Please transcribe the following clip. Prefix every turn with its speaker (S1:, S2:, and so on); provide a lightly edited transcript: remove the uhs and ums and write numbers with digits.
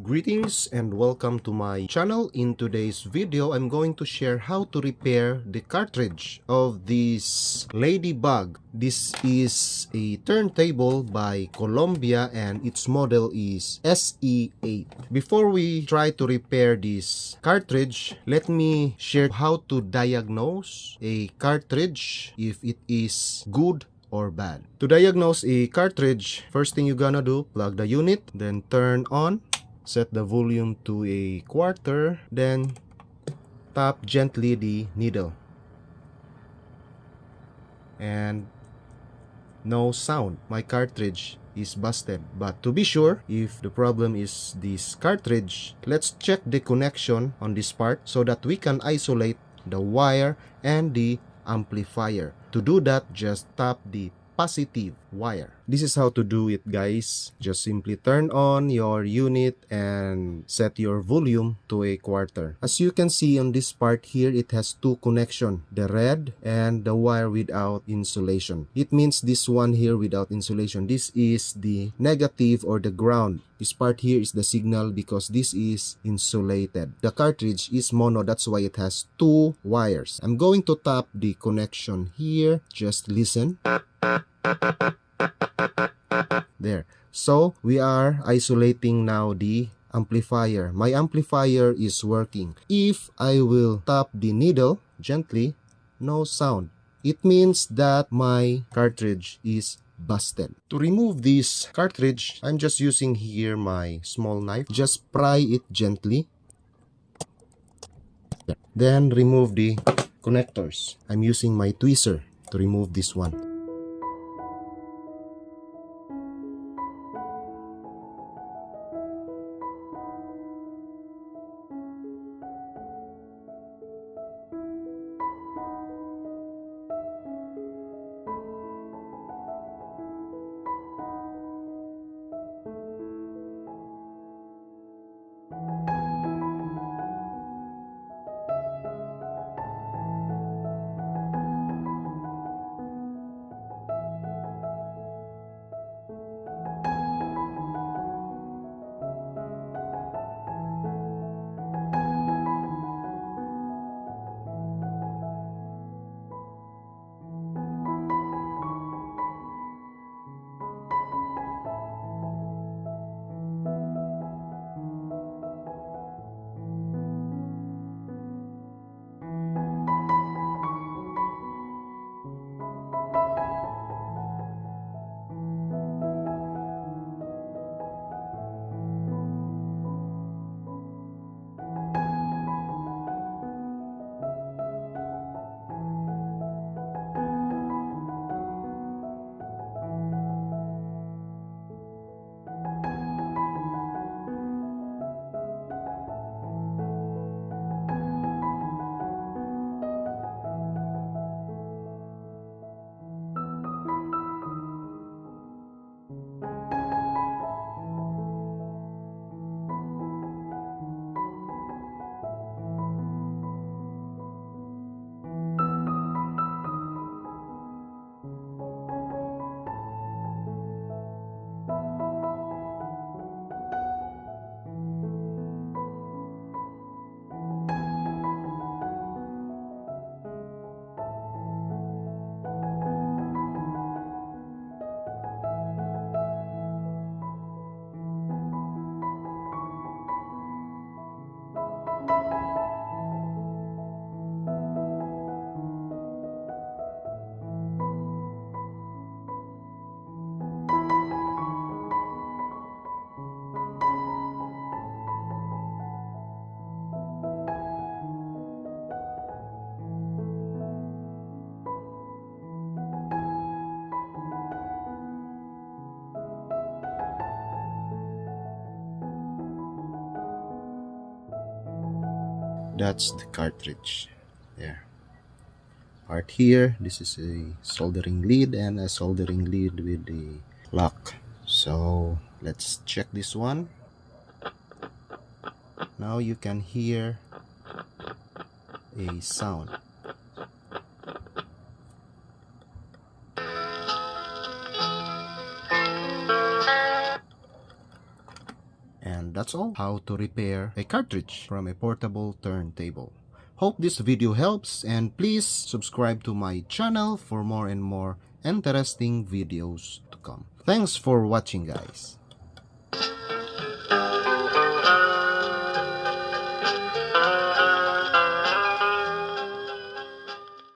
S1: Greetings and welcome to my channel. In today's video, I'm going to share how to repair the cartridge of this Ladybug. This is a turntable by Columbia and its model is SE8. Before we try to repair this cartridge, let me share how to diagnose a cartridge if it is good or bad. To diagnose a cartridge, first thing you're gonna do, plug the unit, then turn on, set the volume to a quarter, then tap gently the needle. And no sound. My cartridge is busted. But to be sure, if the problem is this cartridge, let's check the connection on this part so that we can isolate the wire and the amplifier. To do that, just tap the positive wire. This is how to do it, guys. Just simply turn on your unit and set your volume to a quarter. As you can see on this part here, it has two connections, the red and the wire without insulation. It means this one here without insulation. This is the negative or the ground. This part here is the signal because this is insulated. The cartridge is mono, that's why it has two wires. I'm going to tap the connection here. Just listen. There. So we are isolating now the amplifier. My amplifier is working. If I will tap the needle gently, no sound. It means that my cartridge is busted. To remove this cartridge, I'm just using here my small knife. Just pry it gently. Then remove the connectors. I'm using my tweezer to remove this one. That's the cartridge. There. Part here, this is a soldering lead and a soldering lead with the lock. So let's check this one. Now you can hear a sound. that's all. How to repair a cartridge from a portable turntable. Hope this video helps, and please subscribe to my channel for more and more interesting videos to come. Thanks for watching, guys.